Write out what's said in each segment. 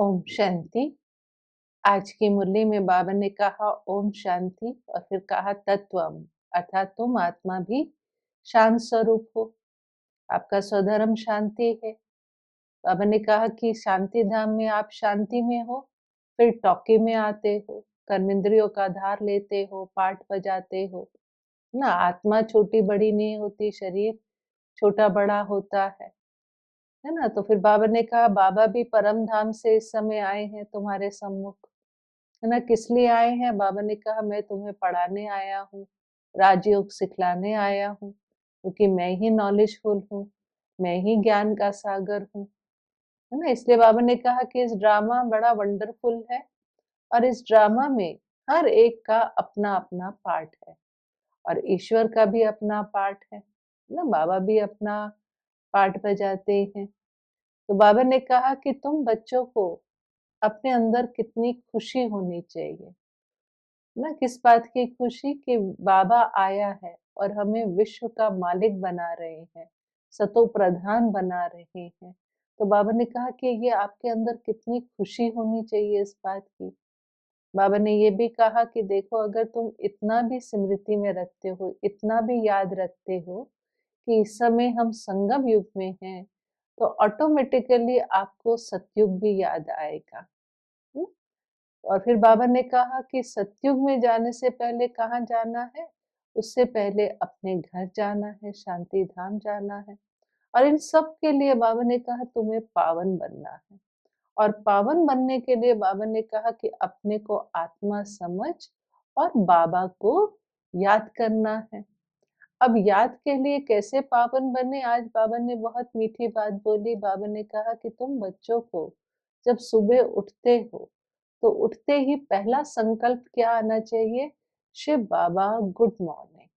ओम शांति। आज की मुरली में बाबा ने कहा ओम शांति और फिर कहा तत्वम, अर्थात तुम आत्मा भी शांत स्वरूप हो। आपका स्वधर्म शांति है। बाबा ने कहा कि शांति धाम में आप शांति में हो, फिर टॉकी में आते हो, कर्मेंद्रियों का आधार लेते हो, पाठ बजाते हो ना। आत्मा छोटी बड़ी नहीं होती, शरीर छोटा बड़ा होता है ना। तो फिर बाबा ने कहा बाबा भी परम धाम से इस समय आए हैं तुम्हारे सम्मुख, है ना। किस लिए आए हैं? बाबा ने कहा मैं तुम्हें पढ़ाने आया हूँ, राजयोग सिखलाने आया हूँ, क्योंकि मैं ही नॉलेजफुल हूँ, मैं ही ज्ञान का सागर हूँ, है ना। इसलिए बाबा ने कहा कि इस ड्रामा बड़ा वंडरफुल है और इस ड्रामा में हर एक का अपना अपना पार्ट है और ईश्वर का भी अपना पार्ट है ना। बाबा भी अपना पार्ट बजाते हैं। तो बाबा ने कहा कि तुम बच्चों को अपने अंदर कितनी खुशी होनी चाहिए ना। किस बात की खुशी कि बाबा आया है और हमें विश्व का मालिक बना रहे हैं, सतो प्रधान बना रहे हैं। तो बाबा ने कहा कि ये आपके अंदर कितनी खुशी होनी चाहिए इस बात की। बाबा ने ये भी कहा कि देखो, अगर तुम इतना भी स्मृति में रखते हो, इतना भी याद रखते हो कि इस समय हम संगम युग में हैं, तो ऑटोमेटिकली आपको सतयुग भी याद आएगा। हुँ? और फिर बाबा ने कहा कि सतयुग में जाने से पहले कहाँ जाना है? उससे पहले अपने घर जाना है, शांति धाम जाना है। और इन सब के लिए बाबा ने कहा तुम्हें पावन बनना है। और पावन बनने के लिए बाबा ने कहा कि अपने को आत्मा समझ और बाबा को याद करना है। अब याद के लिए कैसे पावन बने? आज बाबा ने बहुत मीठी बात बोली। बाबा ने कहा कि तुम बच्चों को जब सुबह उठते हो, तो उठते ही पहला संकल्प क्या आना चाहिए? शिव बाबा गुड मॉर्निंग,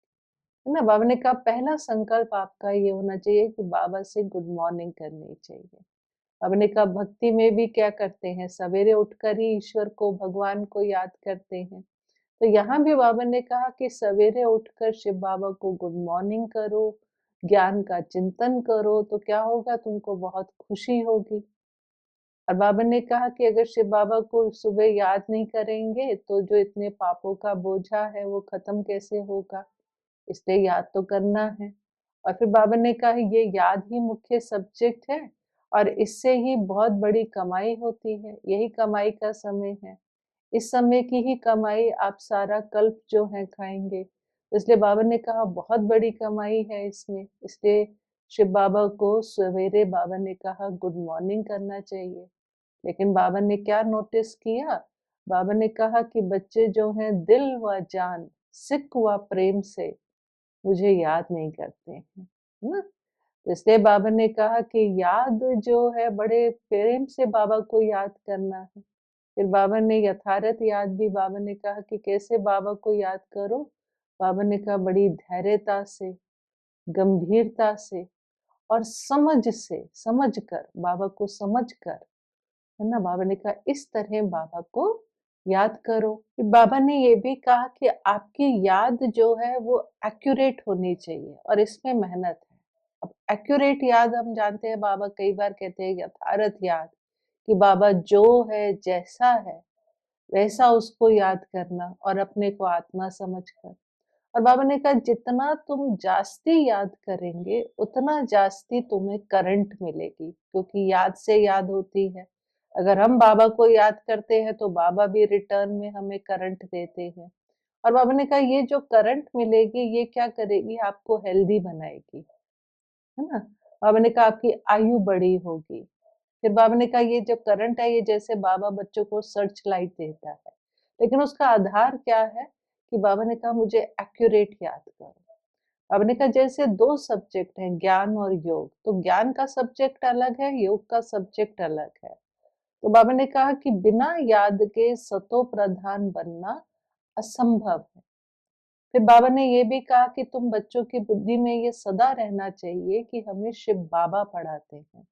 है ना। बाबा ने कहा पहला संकल्प आपका ये होना चाहिए कि बाबा से गुड मॉर्निंग करनी चाहिए। बाबा ने कहा भक्ति में भी क्या करते हैं? सवेरे उठकर ही ईश्वर को, भगवान को याद करते हैं। तो यहाँ भी बाबा ने कहा कि सवेरे उठकर शिव बाबा को गुड मॉर्निंग करो, ज्ञान का चिंतन करो, तो क्या होगा? तुमको बहुत खुशी होगी। और बाबा ने कहा कि अगर शिव बाबा को सुबह याद नहीं करेंगे तो जो इतने पापों का बोझा है वो खत्म कैसे होगा? इसलिए याद तो करना है। और फिर बाबा ने कहा ये याद ही मुख्य सब्जेक्ट है और इससे ही बहुत बड़ी कमाई होती है। यही कमाई का समय है। इस समय की ही कमाई आप सारा कल्प जो है खाएंगे। इसलिए बाबा ने कहा बहुत बड़ी कमाई है इसमें। इसलिए शिव बाबा को सवेरे बाबा ने कहा गुड मॉर्निंग करना चाहिए। लेकिन बाबा ने क्या नोटिस किया? बाबा ने कहा कि बच्चे जो हैं दिल व जान, सिक व प्रेम से मुझे याद नहीं करते हैं, है ना। तो इसलिए बाबा ने कहा कि याद जो है बड़े प्रेम से बाबा को याद करना है। फिर बाबा ने यथार्थ याद भी बाबा ने कहा कि कैसे बाबा को याद करो? बाबा ने कहा बड़ी धैर्यता से, गंभीरता से और समझ कर, बाबा को समझ कर, है ना। बाबा ने कहा इस तरह बाबा को याद करो। फिर बाबा ने ये भी कहा कि आपकी याद जो है वो एक्यूरेट होनी चाहिए और इसमें मेहनत है। अब एक्यूरेट याद हम जानते हैं, बाबा कई बार कहते हैं यथार्थ याद, कि बाबा जो है, जैसा है वैसा उसको याद करना और अपने को आत्मा समझकर। और बाबा ने कहा जितना तुम जास्ती याद करेंगे उतना जास्ती तुम्हें करंट मिलेगी, क्योंकि याद से याद होती है। अगर हम बाबा को याद करते हैं तो बाबा भी रिटर्न में हमें करंट देते हैं। और बाबा ने कहा ये जो करंट मिलेगी ये क्या करेगी? आपको हेल्दी बनाएगी, है ना। बाबा ने कहा आपकी आयु बड़ी होगी। फिर बाबा ने कहा ये जो करंट है ये जैसे बाबा बच्चों को सर्च लाइट देता है, लेकिन उसका आधार क्या है? कि बाबा ने कहा मुझे एक्यूरेट याद करो। बाबा ने कहा जैसे दो सब्जेक्ट हैं, ज्ञान और योग, तो ज्ञान का सब्जेक्ट अलग है, योग का सब्जेक्ट अलग है। तो बाबा ने कहा कि बिना याद के सतो प्रधान बनना असंभव है। फिर बाबा ने ये भी कहा कि तुम बच्चों की बुद्धि में ये सदा रहना चाहिए कि हमें शिव बाबा पढ़ाते हैं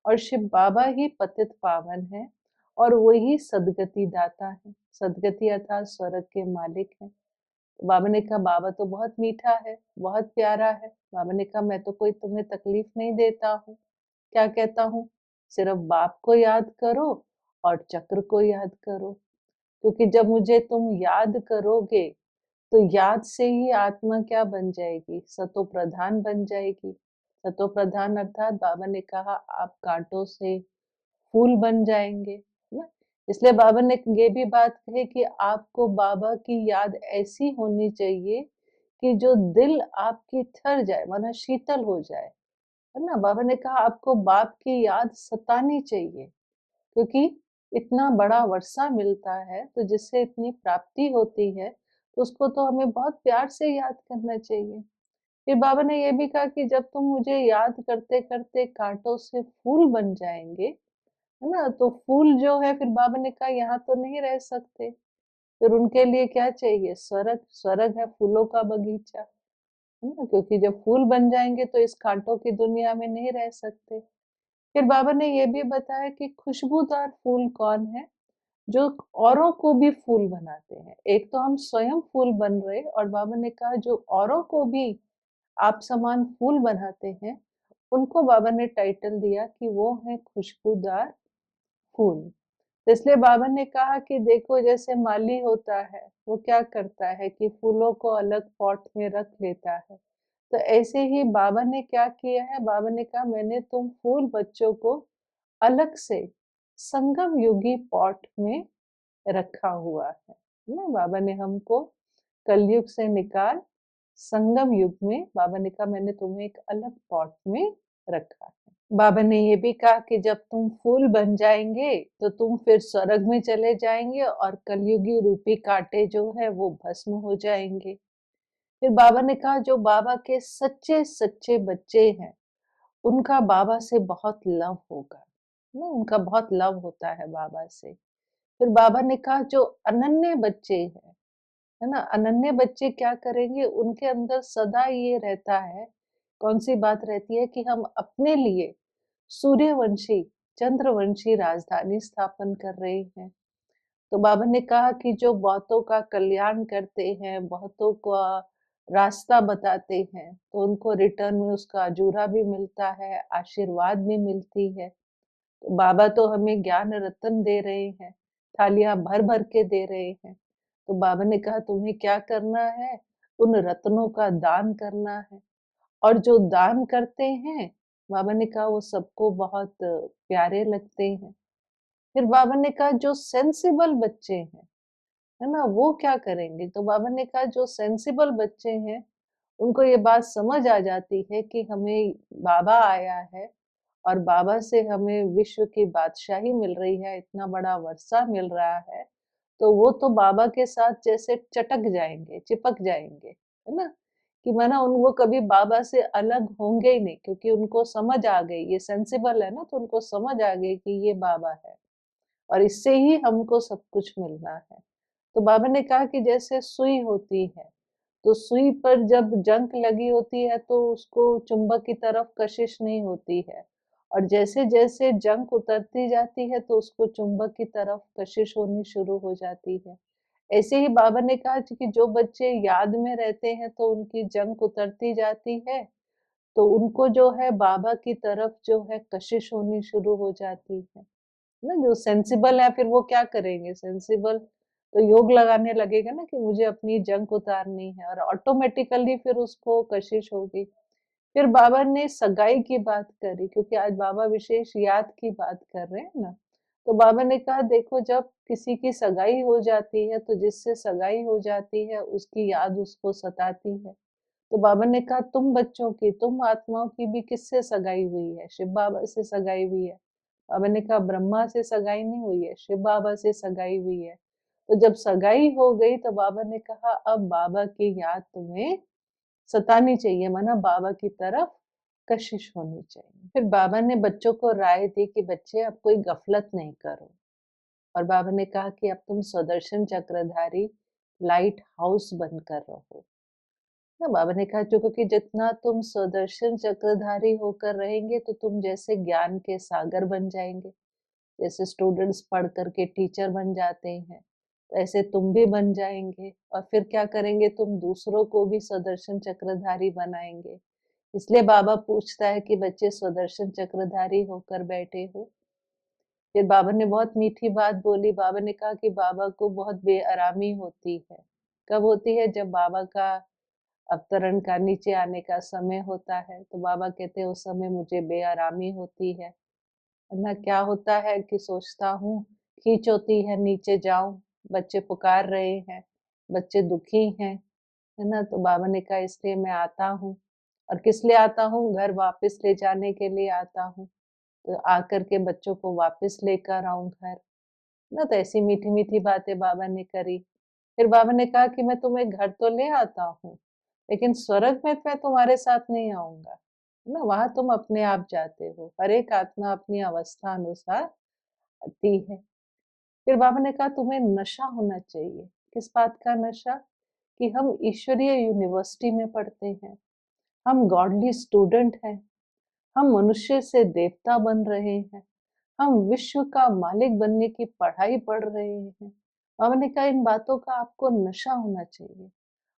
और शिव बाबा ही पतित पावन है और वही सदगति दाता है। सदगति अर्थात स्वर्ग के मालिक हैं। तो बाबा ने कहा बाबा तो बहुत मीठा है, बहुत प्यारा है। बाबा ने कहा मैं तो कोई तुम्हें तकलीफ नहीं देता हूँ। क्या कहता हूँ? सिर्फ बाप को याद करो और चक्र को याद करो, क्योंकि जब मुझे तुम याद करोगे तो याद से ही आत्मा क्या बन जाएगी? सतो प्रधान बन जाएगी। सतो प्रधान अर्थात बाबा ने कहा आप कांटों से फूल बन जाएँगे, है ना? इसलिए बाबा ने ये भी बात कही कि आपको बाबा की याद ऐसी होनी चाहिए कि जो दिल आपकी ठर जाए, माना शीतल हो जाए, है ना? बाबा ने कहा आपको बाप की याद सतानी चाहिए, क्योंकि इतना बड़ा वर्षा मिलता है, तो जिससे इतनी प्राप्ति होती है, तो उसको तो हमें बहुत प्यार से याद करना चाहिए। फिर बाबा ने ये भी कहा कि जब तुम मुझे याद करते-करते काँटों से फूल बन जाएँगे, है ना? तो फूल जो है फिर बाबा ने कहा यहाँ तो नहीं रह सकते, फिर उनके लिए क्या चाहिए? स्वर्ग, स्वर्ग है फूलों का बगीचा, है ना? क्योंकि जब फूल बन जाएँगे तो इस काँटों की दुनिया में नहीं रह सकते। फिर बाबा ने ये भी बताया कि खुशबूदार फूल कौन है? जो औरों को भी फूल बनाते हैं। एक तो हम स्वयं फूल बन रहे और बाबा ने कहा जो औरों को भी आप समान फूल बनाते हैं, उनको बाबा ने टाइटल दिया कि वो हैं खुशबूदार फूल। तो इसलिए बाबा ने कहा कि देखो जैसे माली होता है, वो क्या करता है कि फूलों को अलग पॉट में रख लेता है। तो ऐसे ही बाबा ने क्या किया है, बाबा ने कहा मैंने तुम फूल बच्चों को अलग से संगम युगी पॉट में रखा हुआ है ना? बाबा ने हमको कलयुग से निकाल संगम युग में बाबा ने कहा मैंने तुम्हें एक अलग पॉट में रखा है। बाबा ने ये भी कहा कि जब तुम फूल बन जाएंगे तो तुम फिर स्वर्ग में चले जाएंगे और कलयुगी रूपी कांटे जो है वो भस्म हो जाएंगे। फिर बाबा ने कहा जो बाबा के सच्चे सच्चे बच्चे हैं उनका बाबा से बहुत लव होगा ना, उनका बहुत लव होता है बाबा से। फिर बाबा ने कहा जो अनन्य बच्चे हैं, है ना? अनन्य बच्चे क्या करेंगे? उनके अंदर सदा ये रहता है, कौन-सी बात रहती है कि हम अपने लिए सूर्यवंशी, चंद्रवंशी राजधानी स्थापन कर रहे हैं। तो बाबा ने कहा कि जो बहुतों का कल्याण करते हैं, बहुतों का रास्ता बताते हैं, तो उनको रिटर्न में उसका अजूरा भी मिलता है, आशीर्वाद भी मिलती है। तो बाबा तो हमें ज्ञान रतन दे रहे हैं, थालियाँ भर-भर के दे रहे हैं। तो बाबा ने कहा तुम्हें क्या करना है? उन रत्नों का दान करना है और जो दान करते हैं, बाबा ने कहा वो सबको बहुत प्यारे लगते हैं। फिर बाबा ने कहा जो सेंसिबल बच्चे हैं, है ना? वो क्या करेंगे? तो बाबा ने कहा जो सेंसिबल बच्चे हैं, उनको ये बात समझ आ जाती है कि हमें बाबा आया है और बाबा से हमें विश्व की बादशाही मिल रही है, इतना बड़ा वर्षा मिल रहा है, तो वो तो बाबा के साथ जैसे चटक जाएँगे, चिपक जाएँगे, है ना? कि माना वो कभी बाबा से अलग होंगे ही नहीं क्योंकि उनको समझ आ गई, ये सेंसिबल है ना, तो उनको समझ आ गई कि ये बाबा है और इससे ही हमको सब कुछ मिलना है। तो बाबा ने कहा कि जैसे सुई होती है, तो सुई पर जब जंग लगी होती है तो उसको चुंबक की तरफ कशिश नहीं होती है और जैसे-जैसे जंग उतरती जाती है तो उसको चुंबक की तरफ कशिश होनी शुरू हो जाती है। ऐसे ही बाबा ने कहा कि जो बच्चे याद में रहते हैं तो उनकी जंग उतरती जाती है, तो उनको जो है बाबा की तरफ जो है कशिश होनी शुरू हो जाती है। ना जो सेंसिबल है फिर वो क्या करेंगे? सेंसिबल तो योग लगाने लगेगा ना कि मुझे अपनी जंग उतारनी है और ऑटोमेटिकली फिर उसको कशिश होगी। फिर बाबा ने सगाई की बात करी क्योंकि आज बाबा विशेष याद की बात कर रहे हैं ना। तो बाबा ने कहा देखो जब किसी की सगाई हो जाती है तो जिससे सगाई हो जाती है उसकी याद उसको सताती है। तो बाबा ने कहा तुम बच्चों की, तुम आत्माओं की भी किससे सगाई हुई है? शिव बाबा से सगाई हुई है। बाबा ने कहा ब्रह्मा से सगाई नहीं हुई है, शिव बाबा से सगाई हुई है। तो जब सगाई हो गई तो बाबा ने कहा अब बाबा की याद तुम्हें सतानी चाहिए, माना बाबा की तरफ कशिश होनी चाहिए। फिर बाबा ने बच्चों को राय दी कि बच्चे अब कोई गफलत नहीं करो और बाबा ने कहा कि अब तुम सुदर्शन चक्रधारी लाइट हाउस बनकर रहो। ना बाबा ने कहा जो क्योंकि जितना तुम सुदर्शन चक्रधारी होकर रहेंगे तो तुम जैसे ज्ञान के सागर बन जाएंगे, जैसे स्टूडेंट्स पढ़ करके टीचर बन जाते हैं, तो ऐसे तुम भी बन जाएंगे और फिर क्या करेंगे तुम दूसरों को भी सुदर्शन चक्रधारी बनाएंगे। इसलिए बाबा पूछता है कि बच्चे सुदर्शन चक्रधारी होकर बैठे हो। फिर बाबा ने बहुत मीठी बात बोली, बाबा ने कहा कि बाबा को बहुत बेआरामी होती है। कब होती है? जब बाबा का अवतरण का नीचे आने का समय होता है, तो बाबा कहते हैं उस समय मुझे बेआरामी होती है। वरना क्या होता है कि सोचता हूँ, खींच होती है नीचे जाऊँ, बच्चे पुकार रहे हैं, बच्चे दुखी हैं, है ना? तो बाबा ने कहा इसलिए मैं आता हूँ। और किस लिए आता हूँ? घर वापस ले जाने के लिए आता हूँ। तो आकर के बच्चों को वापस लेकर आऊँ घर। ना तो ऐसी मीठी-मीठी बातें बाबा ने करी। फिर बाबा ने कहा कि मैं तुम्हें घर तो ले आता हूँ, लेकिन स्वर्ग में मैं तुम्हारे साथ नहीं आऊँगा, है ना? वहाँ तुम अपने आप जाते हो। हर एक आत्मा अपनी अवस्था अनुसार आती है। फिर बाबा ने कहा तुम्हें नशा होना चाहिए। किस बात का नशा? कि हम ईश्वरीय यूनिवर्सिटी में पढ़ते हैं, हम गॉडली स्टूडेंट हैं, हम मनुष्य से देवता बन रहे हैं। हम विश्व का मालिक बनने की पढ़ाई पढ़ रहे हैं। बाबा ने कहा इन बातों का आपको नशा होना चाहिए।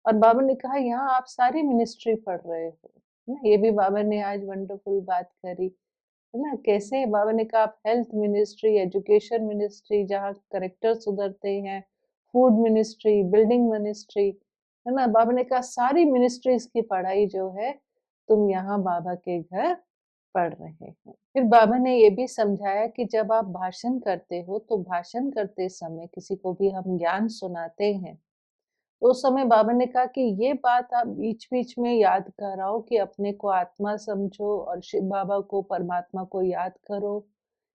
और बाबा ने कहा यहाँ आप सारी मिनिस्ट्री पढ़ रहे हो, है ना? ये भी बाबा ने आज वंडरफुल बात करी, है ना? कैसे बाबा ने कहा आप हेल्थ मिनिस्ट्री, एजुकेशन मिनिस्ट्री जहाँ करेक्टर सुधरते हैं, फूड मिनिस्ट्री, बिल्डिंग मिनिस्ट्री, है ना? बाबा ने कहा सारी मिनिस्ट्रीज की पढ़ाई जो है तुम यहाँ बाबा के घर पढ़ रहे हैं। फिर बाबा ने ये भी समझाया कि जब आप भाषण करते हो तो भाषण करते समय किसी को भी हम ज्ञान सुनाते हैं, तो उस समय बाबा ने कहा कि ये बात आप बीच-बीच में याद कराओ कि अपने को आत्मा समझो और शिव बाबा को, परमात्मा को याद करो।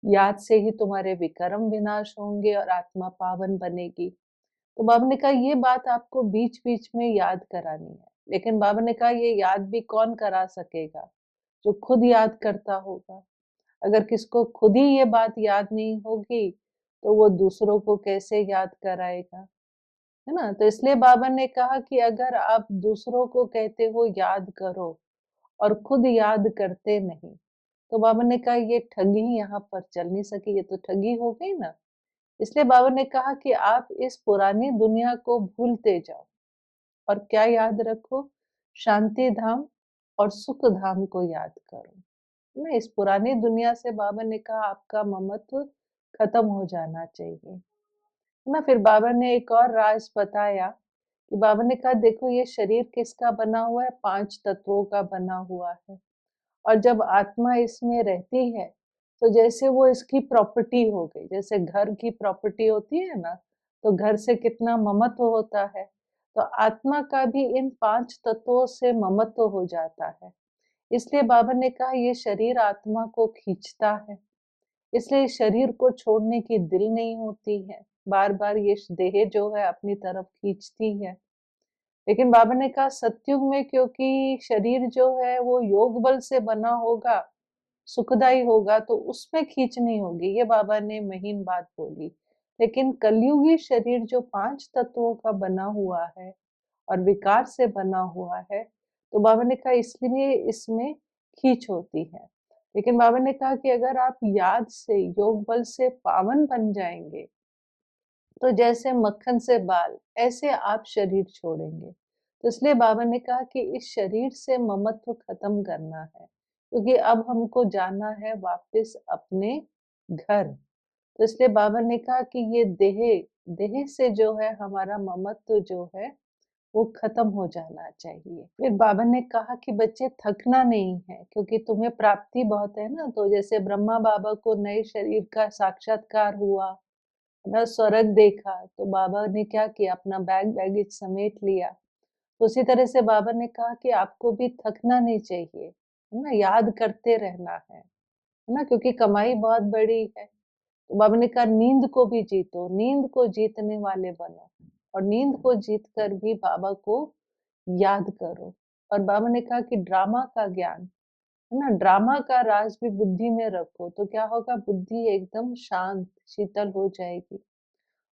याद से ही तुम्हारे विकर्म विनाश होंगे और आत्मा पावन बनेगी। तो बाबा ने कहा ये बात आपको बीच-बीच में याद करानी है। लेकिन बाबा ने कहा ये याद भी कौन करा सकेगा? जो खुद याद करता होगा। अगर किसको खुद ही ये बात याद नहीं होगी, तो वो दूसरों को कैसे याद कराएगा, है ना? तो इसलिए बाबा ने कहा कि अगर आप दूसरों को कहते हो याद करो और खुद याद करते नहीं, तो बाबा ने कहा ये ठगी यहाँ पर चल नहीं सकी, ये तो ठगी हो गई ना। इसलिए बाबा ने कहा कि आप इस पुरानी दुनिया को भूलते जाओ और क्या याद रखो? शांति धाम और सुख धाम को याद करो। ना इस पुरानी दुनिया से बाबा ने कहा आपका ममत्व खत्म हो जाना चाहिए। ना फिर बाबा ने एक और राज बताया कि बाबा ने कहा देखो ये शरीर किसका बना हुआ है? 5 तत्वों का बना हुआ है। और जब आत्मा इसमें रहती है, तो जैसे वो इसकी प्रॉपर्टी हो गई, जैसे घर की प्रॉपर्टी होती है ना, तो घर से कितना ममत्व होता है, तो आत्मा का भी इन 5 तत्वों से ममत्व हो जाता है। इसलिए बाबा ने कहा ये शरीर आत्मा को खींचता है, इसलिए इस शरीर को छोड़ने की दिल नहीं होती है। बार-बार ये देह जो है अपनी तरफ खींचती है। लेकिन बाबा ने कहा सतयुग में क्योंकि शरीर जो है वो योग बल से बना होगा, सुखदायी होगा तो उसमें खींच नहीं होगी, ये बाबा ने महीन बात बोली। लेकिन कलयुगी शरीर जो 5 तत्वों का बना हुआ है और विकार से बना हुआ है, तो बाबा ने कहा इसलिए इसमें खींच होती है। लेकिन बाबा ने कहा कि अगर आप याद से, योग बल से पावन बन जाएँगे, तो जैसे मक्खन से बाल, ऐसे आप शरीर छोड़ेंगे। तो इसलिए बाबा ने कहा कि इस शरीर से ममत्व खत्म करना है, क्योंकि अब हमको जाना है वापस अपने घर। तो इसलिए बाबा ने कहा कि ये देह से जो है हमारा ममत्व जो है वो खत्म हो जाना चाहिए। फिर बाबा ने कहा कि बच्चे थकना नहीं है क्योंकि तुम्हें प्राप्ति बहुत है ना, तो जैसे ब्रह्मा बाबा को नए शरीर का साक्षात्कार हुआ, ना स्वर्ग देखा, तो बाबा ने क्या किया अपना बैग बैगेज समेट लिया। तो उसी तरह से बाबा ने कहा कि आपको भी थकना नहीं चाहिए, है ना? याद करते रहना है ना? क्योंकि कमाई बहुत बड़ी है। तो बाबा ने कहा नींद को भी जीतो, नींद को जीतने वाले बनो और नींद को जीत कर भी बाबा को याद करो। और बाबा ने कहा कि ड्रामा का ज्ञान, है ना? ड्रामा का राज भी बुद्धि में रखो, तो क्या होगा? बुद्धि एकदम शांत, शीतल हो जाएगी।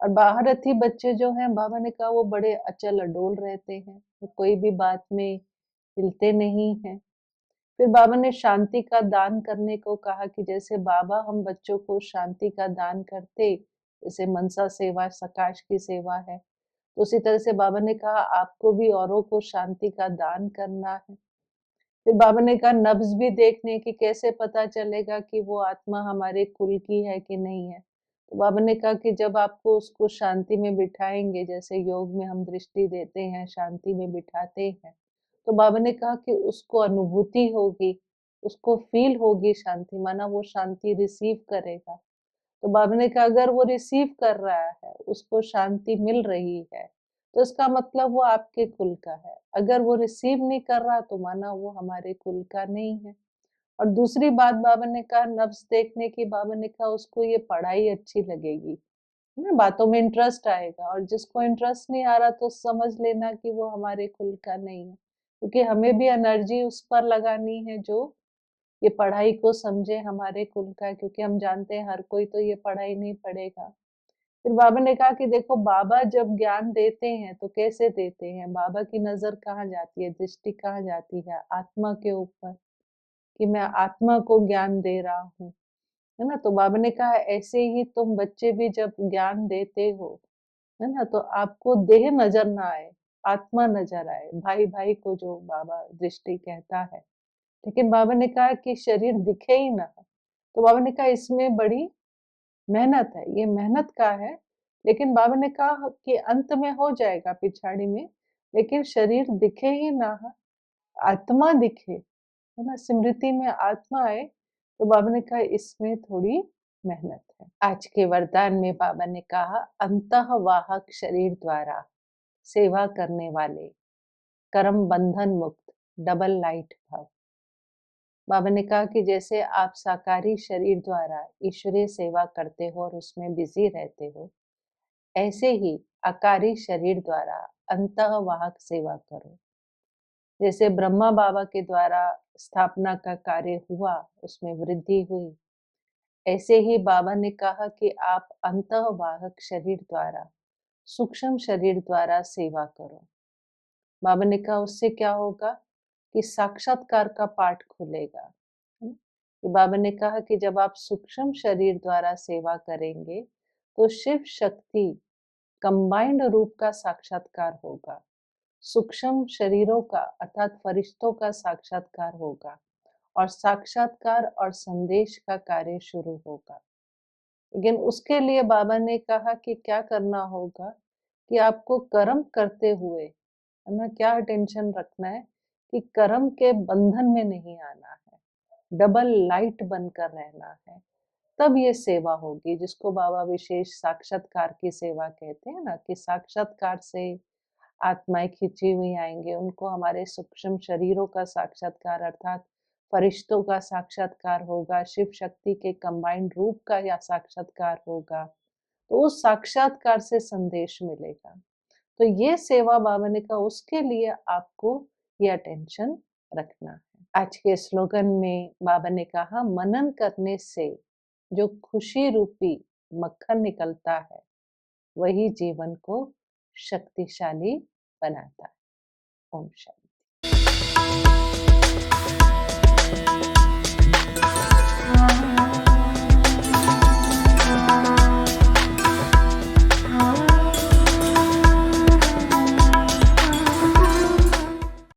और महारथी बच्चे जो हैं बाबा ने कहा वो बड़े अचल अडोल रहते हैं, वो कोई भी बात में हिलते नहीं हैं। फिर बाबा ने शांति का दान करने को कहा कि जैसे बाबा हम बच्चों को शांति का दान करते, जैसे मनसा सेवा, सकाश की सेवा है, तो उसी तरह से बाबा ने कहा आपको भी औरों को शांति का दान करना है। फिर बाबा ने कहा नब्ज़ भी देखने की कैसे पता चलेगा कि वो आत्मा हमारे कुल की है कि नहीं है? तो बाबा ने कहा कि जब आपको उसको शांति में बिठाएँगे, जैसे योग में हम दृष्टि देते हैं, शांति में बिठाते हैं, तो बाबा ने कहा कि उसको अनुभूति होगी, उसको फ़ील होगी शांति, माना वो शांति रिसीव करेगा। तो बाबा ने कहा अगर वो रिसीव कर रहा है, उसको शांति मिल रही है, तो इसका मतलब वो आपके कुल का है। अगर वो रिसीव नहीं कर रहा तो माना वो हमारे कुल का नहीं है। और दूसरी बात बाबा ने कहा नब्ज़ देखने की, बाबा ने कहा उसको ये पढ़ाई अच्छी लगेगी, है ना? बातों में इंटरेस्ट आएगा और जिसको इंटरेस्ट नहीं आ रहा तो समझ लेना कि वो हमारे कुल का नहीं है। क्योंकि हमें भी एनर्जी उस पर लगानी है जो ये पढ़ाई को समझे हमारे कुल का है, क्योंकि हम जानते हैं हर कोई तो ये पढ़ाई नहीं पढ़ेगा। फिर बाबा ने कहा कि देखो बाबा जब ज्ञान देते हैं तो कैसे देते हैं? बाबा की नज़र कहाँ जाती है, दृष्टि कहाँ जाती है? आत्मा के ऊपर, कि मैं आत्मा को ज्ञान दे रहा हूँ, है ना? तो बाबा ने कहा ऐसे ही तुम बच्चे भी जब ज्ञान देते हो, है ना? तो आपको देह नज़र ना आए, आत्मा नज़र आए, भाई-भाई को जो बाबा दृष्टि कहता है। लेकिन बाबा ने कहा कि शरीर दिखे ही ना, तो बाबा ने कहा इसमें बड़ी मेहनत है, ये मेहनत का है, लेकिन बाबा ने कहा कि अंत में हो जाएगा पिछाड़ी में, लेकिन शरीर दिखे ही ना, आत्मा दिखे, है ना? स्मृति में आत्मा आए, तो बाबा ने कहा इसमें थोड़ी मेहनत है। आज के वरदान में बाबा ने कहा अंतःवाहक शरीर द्वारा सेवा करने वाले कर्म बंधन मुक्त डबल लाइट भव। बाबा ने कहा कि जैसे आप साकारी शरीर द्वारा ईश्वरीय सेवा करते हो और उसमें बिजी रहते हो, ऐसे ही आकारी शरीर द्वारा अंतःवाहक सेवा करो। जैसे ब्रह्मा बाबा के द्वारा स्थापना का कार्य हुआ, उसमें वृद्धि हुई, ऐसे ही बाबा ने कहा कि आप अंतःवाहक शरीर द्वारा, सूक्ष्म शरीर द्वारा सेवा करो। बाबा ने कहा उससे क्या होगा कि साक्षात्कार का पाठ खुलेगा। है ना? कि बाबा ने कहा कि जब आप सूक्ष्म शरीर द्वारा सेवा करेंगे तो शिव शक्ति कंबाइंड रूप का साक्षात्कार होगा, सूक्ष्म शरीरों का अर्थात फरिश्तों का साक्षात्कार होगा और साक्षात्कार और संदेश का कार्य शुरू होगा। लेकिन उसके लिए बाबा ने कहा कि क्या करना होगा कि आपको कर्म करते हुए, है ना, क्या अटेंशन रखना है कि कर्म के बंधन में नहीं आना है, डबल लाइट बनकर रहना है, तब ये सेवा होगी जिसको बाबा विशेष साक्षात्कार की सेवा कहते हैं ना, कि साक्षात्कार से आत्माएं खिंची हुई आएंगे, उनको हमारे सूक्ष्म शरीरों का साक्षात्कार अर्थात फरिश्तों का साक्षात्कार होगा, शिव शक्ति के कंबाइंड रूप का या साक्षात्कार होगा, तो उस साक्षात्कार से संदेश मिलेगा। तो ये सेवा बाबा ने कहा उसके लिए आपको ये अटेंशन रखना है। आज के स्लोगन में बाबा ने कहा मनन करने से जो खुशी रूपी मक्खन निकलता है वही जीवन को शक्तिशाली बनाता है। ओम शांति।